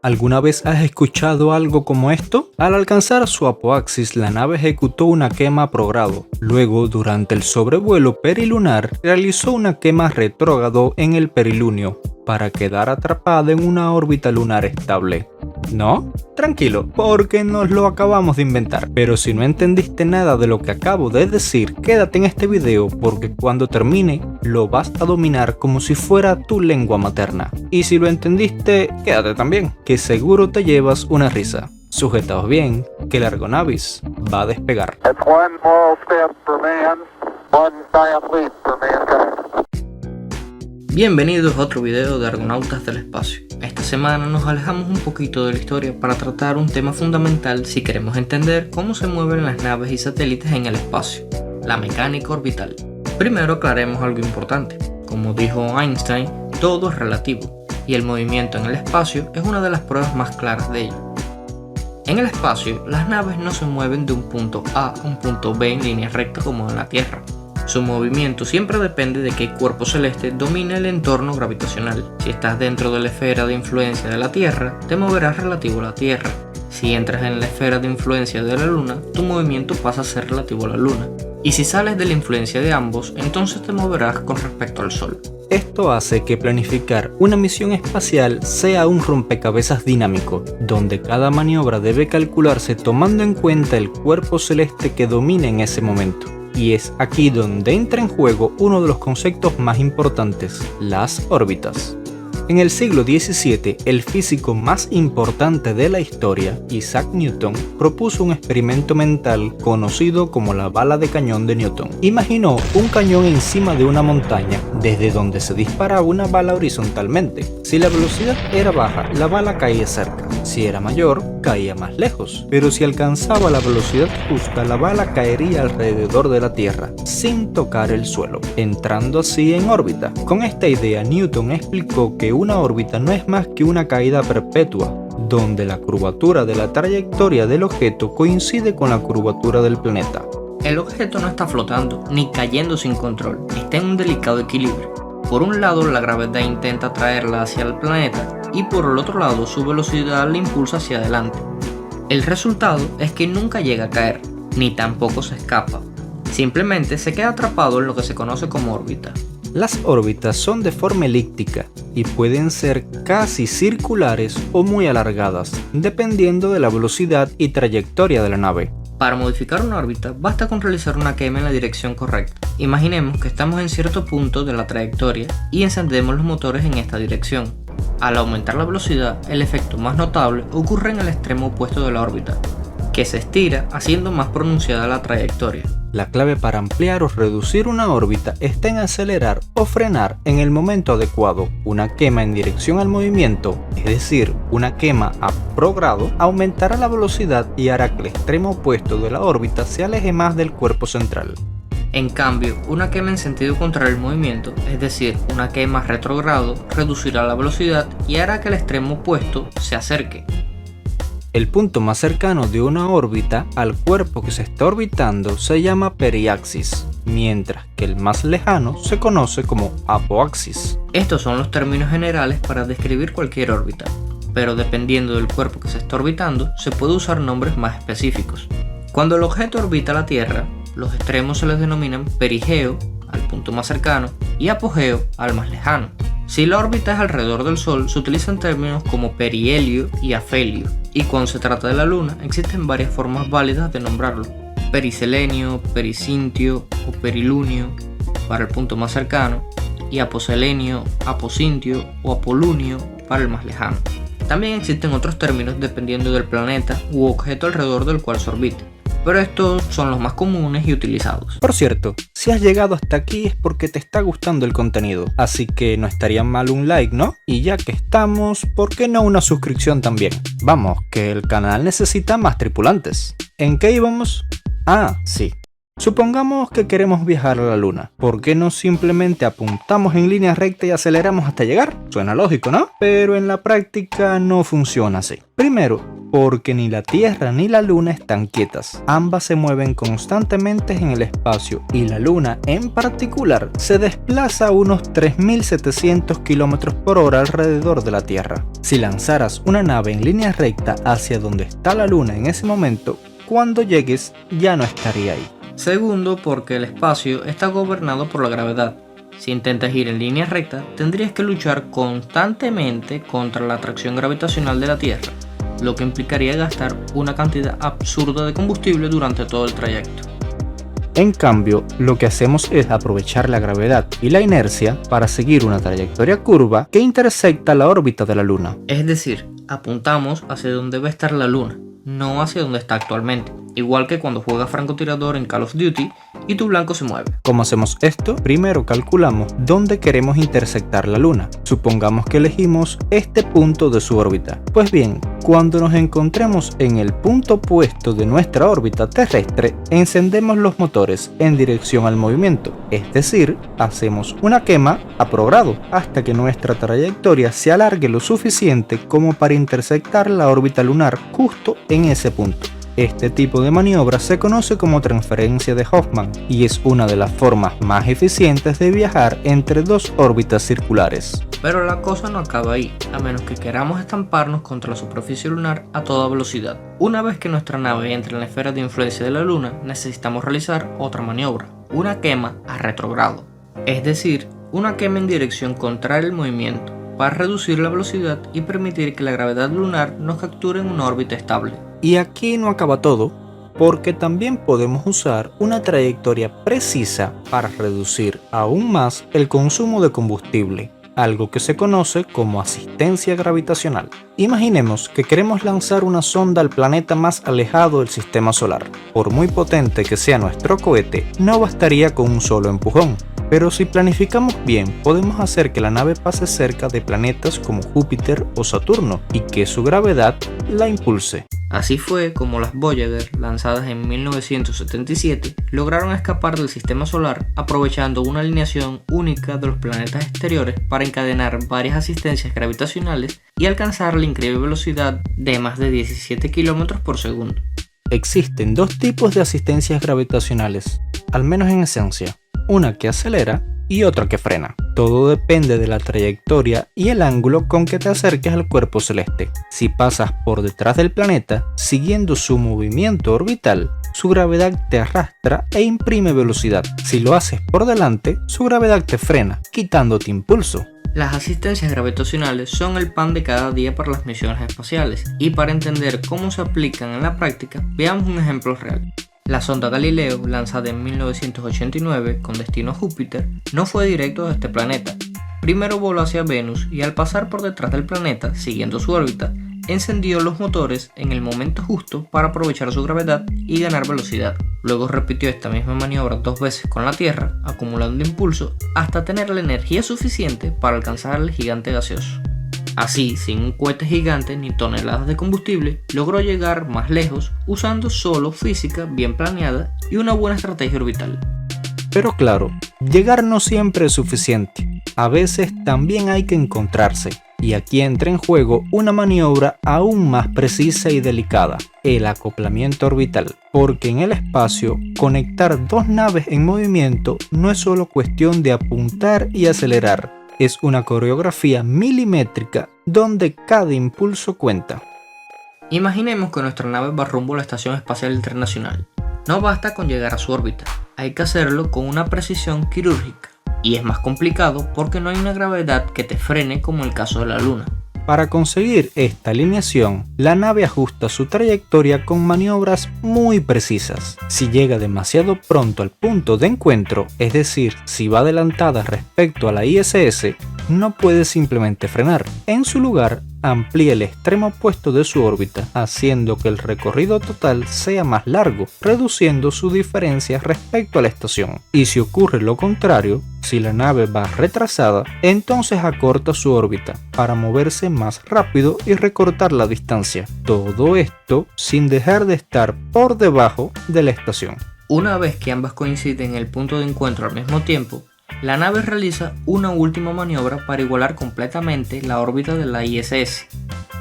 ¿Alguna vez has escuchado algo como esto? Al alcanzar su apoaxis, la nave ejecutó una quema a progrado. Luego, durante el sobrevuelo perilunar, realizó una quema retrógrado en el perilunio, para quedar atrapada en una órbita lunar estable. ¿No? Tranquilo, porque nos lo acabamos de inventar. Pero si no entendiste nada de lo que acabo de decir, quédate en este video porque cuando termine lo vas a dominar como si fuera tu lengua materna. Y si lo entendiste, quédate también, que seguro te llevas una risa. Sujetaos bien, que el Argonavis va a despegar. Bienvenidos a otro video de Argonautas del Espacio. Esta semana nos alejamos un poquito de la historia para tratar un tema fundamental si queremos entender cómo se mueven las naves y satélites en el espacio, la mecánica orbital. Primero aclaremos algo importante. Como dijo Einstein, todo es relativo, y el movimiento en el espacio es una de las pruebas más claras de ello. En el espacio, las naves no se mueven de un punto A a un punto B en línea recta como en la Tierra. Su movimiento siempre depende de qué cuerpo celeste domine el entorno gravitacional. Si estás dentro de la esfera de influencia de la Tierra, te moverás relativo a la Tierra. Si entras en la esfera de influencia de la Luna, tu movimiento pasa a ser relativo a la Luna. Y si sales de la influencia de ambos, entonces te moverás con respecto al Sol. Esto hace que planificar una misión espacial sea un rompecabezas dinámico, donde cada maniobra debe calcularse tomando en cuenta el cuerpo celeste que domina en ese momento. Y es aquí donde entra en juego uno de los conceptos más importantes, las órbitas. En el siglo XVII, el físico más importante de la historia, Isaac Newton, propuso un experimento mental conocido como la bala de cañón de Newton. Imaginó un cañón encima de una montaña, desde donde se disparaba una bala horizontalmente. Si la velocidad era baja, la bala caía cerca. Si era mayor, caía más lejos. Pero si alcanzaba la velocidad justa, la bala caería alrededor de la Tierra, sin tocar el suelo, entrando así en órbita. Con esta idea, Newton explicó que una órbita no es más que una caída perpetua, donde la curvatura de la trayectoria del objeto coincide con la curvatura del planeta. El objeto no está flotando, ni cayendo sin control, está en un delicado equilibrio. Por un lado, la gravedad intenta atraerla hacia el planeta, y por el otro lado, su velocidad la impulsa hacia adelante. El resultado es que nunca llega a caer, ni tampoco se escapa. Simplemente se queda atrapado en lo que se conoce como órbita. Las órbitas son de forma elíptica y pueden ser casi circulares o muy alargadas, dependiendo de la velocidad y trayectoria de la nave. Para modificar una órbita, basta con realizar una quema en la dirección correcta. Imaginemos que estamos en cierto punto de la trayectoria y encendemos los motores en esta dirección. Al aumentar la velocidad, el efecto más notable ocurre en el extremo opuesto de la órbita, que se estira haciendo más pronunciada la trayectoria. La clave para ampliar o reducir una órbita está en acelerar o frenar en el momento adecuado. Una quema en dirección al movimiento, es decir, una quema a progrado, aumentará la velocidad y hará que el extremo opuesto de la órbita se aleje más del cuerpo central. En cambio, una quema en sentido contrario al movimiento, es decir, una quema retrógrado, reducirá la velocidad y hará que el extremo opuesto se acerque. El punto más cercano de una órbita al cuerpo que se está orbitando se llama periaxis, mientras que el más lejano se conoce como apoaxis. Estos son los términos generales para describir cualquier órbita, pero dependiendo del cuerpo que se está orbitando, se puede usar nombres más específicos. Cuando el objeto orbita la Tierra, los extremos se les denominan perigeo, al punto más cercano, y apogeo, al más lejano. Si la órbita es alrededor del Sol, se utilizan términos como perihelio y afelio, y cuando se trata de la Luna, existen varias formas válidas de nombrarlo: periselenio, pericintio o perilunio para el punto más cercano, y aposelenio, aposintio o apolunio para el más lejano. También existen otros términos dependiendo del planeta u objeto alrededor del cual se orbite, pero estos son los más comunes y utilizados. Por cierto, si has llegado hasta aquí es porque te está gustando el contenido, así que no estaría mal un like, ¿no? Y ya que estamos, ¿por qué no una suscripción también? Vamos, que el canal necesita más tripulantes. ¿En qué íbamos? Ah, sí. Supongamos que queremos viajar a la Luna. ¿Por qué no simplemente apuntamos en línea recta y aceleramos hasta llegar? Suena lógico, ¿no? Pero en la práctica no funciona así. Primero, porque ni la Tierra ni la Luna están quietas. Ambas se mueven constantemente en el espacio y la Luna en particular se desplaza a unos 3.700 km por hora alrededor de la Tierra. Si lanzaras una nave en línea recta hacia donde está la Luna en ese momento, cuando llegues ya no estaría ahí. Segundo, porque el espacio está gobernado por la gravedad. Si intentas ir en línea recta, tendrías que luchar constantemente contra la atracción gravitacional de la Tierra, lo que implicaría gastar una cantidad absurda de combustible durante todo el trayecto. En cambio, lo que hacemos es aprovechar la gravedad y la inercia para seguir una trayectoria curva que intersecta la órbita de la Luna. Es decir, apuntamos hacia donde va a estar la Luna, no hacia donde está actualmente. Igual que cuando juegas francotirador en Call of Duty y tu blanco se mueve. ¿Cómo hacemos esto? Primero calculamos dónde queremos intersectar la Luna. Supongamos que elegimos este punto de su órbita. Pues bien, cuando nos encontremos en el punto opuesto de nuestra órbita terrestre, encendemos los motores en dirección al movimiento. Es decir, hacemos una quema a progrado hasta que nuestra trayectoria se alargue lo suficiente como para intersectar la órbita lunar justo en ese punto. Este tipo de maniobra se conoce como transferencia de Hoffman y es una de las formas más eficientes de viajar entre dos órbitas circulares. Pero la cosa no acaba ahí, a menos que queramos estamparnos contra la superficie lunar a toda velocidad. Una vez que nuestra nave entre en la esfera de influencia de la Luna, necesitamos realizar otra maniobra, una quema a retrogrado. Es decir, una quema en dirección contraria al movimiento, para reducir la velocidad y permitir que la gravedad lunar nos capture en una órbita estable. Y aquí no acaba todo, porque también podemos usar una trayectoria precisa para reducir aún más el consumo de combustible, algo que se conoce como asistencia gravitacional. Imaginemos que queremos lanzar una sonda al planeta más alejado del sistema solar. Por muy potente que sea nuestro cohete, no bastaría con un solo empujón. Pero si planificamos bien, podemos hacer que la nave pase cerca de planetas como Júpiter o Saturno y que su gravedad la impulse. Así fue como las Voyager, lanzadas en 1977, lograron escapar del sistema solar aprovechando una alineación única de los planetas exteriores para encadenar varias asistencias gravitacionales y alcanzar la increíble velocidad de más de 17 km por segundo. Existen dos tipos de asistencias gravitacionales, al menos en esencia. Una que acelera y otra que frena. Todo depende de la trayectoria y el ángulo con que te acerques al cuerpo celeste. Si pasas por detrás del planeta, siguiendo su movimiento orbital, su gravedad te arrastra e imprime velocidad. Si lo haces por delante, su gravedad te frena, quitándote impulso. Las asistencias gravitacionales son el pan de cada día para las misiones espaciales, y para entender cómo se aplican en la práctica, veamos un ejemplo real. La sonda Galileo, lanzada en 1989 con destino a Júpiter, no fue directo a este planeta. Primero voló hacia Venus y al pasar por detrás del planeta, siguiendo su órbita, encendió los motores en el momento justo para aprovechar su gravedad y ganar velocidad. Luego repitió esta misma maniobra 2 veces con la Tierra, acumulando impulso hasta tener la energía suficiente para alcanzar el gigante gaseoso. Así, sin un cohete gigante ni toneladas de combustible, logró llegar más lejos usando solo física bien planeada y una buena estrategia orbital. Pero claro, llegar no siempre es suficiente. A veces también hay que encontrarse. Y aquí entra en juego una maniobra aún más precisa y delicada, el acoplamiento orbital. Porque en el espacio, conectar dos naves en movimiento no es solo cuestión de apuntar y acelerar. Es una coreografía milimétrica donde cada impulso cuenta. Imaginemos que nuestra nave va rumbo a la Estación Espacial Internacional. No basta con llegar a su órbita, hay que hacerlo con una precisión quirúrgica. Y es más complicado porque no hay una gravedad que te frene como el caso de la Luna. Para conseguir esta alineación, la nave ajusta su trayectoria con maniobras muy precisas. Si llega demasiado pronto al punto de encuentro, es decir, si va adelantada respecto a la ISS, no puede simplemente frenar. En su lugar, amplía el extremo opuesto de su órbita, haciendo que el recorrido total sea más largo, reduciendo su diferencia respecto a la estación. Y si ocurre lo contrario, si la nave va retrasada, entonces acorta su órbita para moverse más rápido y recortar la distancia. Todo esto sin dejar de estar por debajo de la estación. Una vez que ambas coinciden en el punto de encuentro al mismo tiempo, la nave realiza una última maniobra para igualar completamente la órbita de la ISS.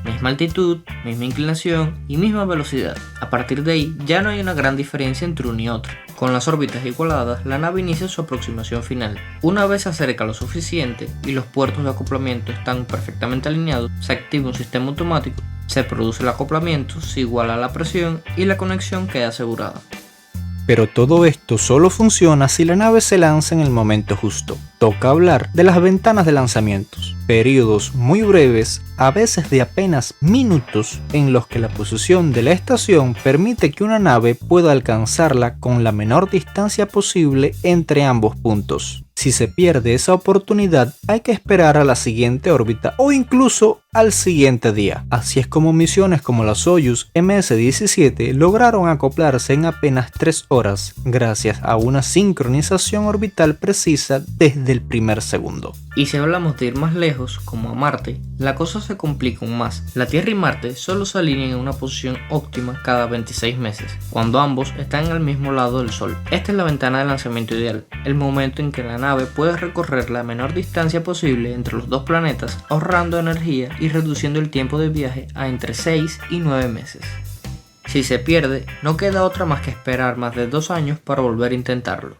misma altitud, misma inclinación y misma velocidad. A partir de ahí ya no hay una gran diferencia entre uno y otro. Con las órbitas igualadas, la nave inicia su aproximación final. Una vez se acerca lo suficiente y los puertos de acoplamiento están perfectamente alineados, se activa un sistema automático, se produce el acoplamiento, se iguala la presión y la conexión queda asegurada. Pero todo esto solo funciona si la nave se lanza en el momento justo. Toca hablar de las ventanas de lanzamientos, periodos muy breves, a veces de apenas minutos, en los que la posición de la estación permite que una nave pueda alcanzarla con la menor distancia posible entre ambos puntos. Si se pierde esa oportunidad, hay que esperar a la siguiente órbita o incluso al siguiente día. Así es como misiones como la Soyuz MS-17 lograron acoplarse en apenas 3 horas, gracias a una sincronización orbital precisa desde el primer segundo. Y si hablamos de ir más lejos, como a Marte, la cosa se complica aún más. La Tierra y Marte solo se alinean en una posición óptima cada 26 meses, cuando ambos están al mismo lado del Sol. Esta es la ventana de lanzamiento ideal, el momento en que la nave puede recorrer la menor distancia posible entre los dos planetas, ahorrando energía y reduciendo el tiempo de viaje a entre 6 y 9 meses. Si se pierde, no queda otra más que esperar más de 2 años para volver a intentarlo.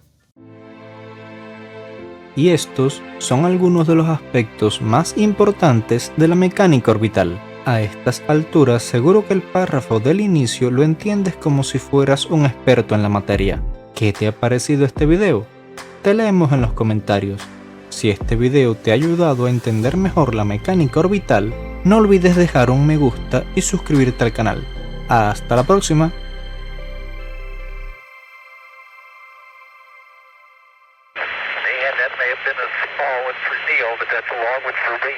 Y estos son algunos de los aspectos más importantes de la mecánica orbital. A estas alturas seguro que el párrafo del inicio lo entiendes como si fueras un experto en la materia. ¿Qué te ha parecido este video? Te leemos en los comentarios. Si este video te ha ayudado a entender mejor la mecánica orbital, no olvides dejar un me gusta y suscribirte al canal. Hasta la próxima.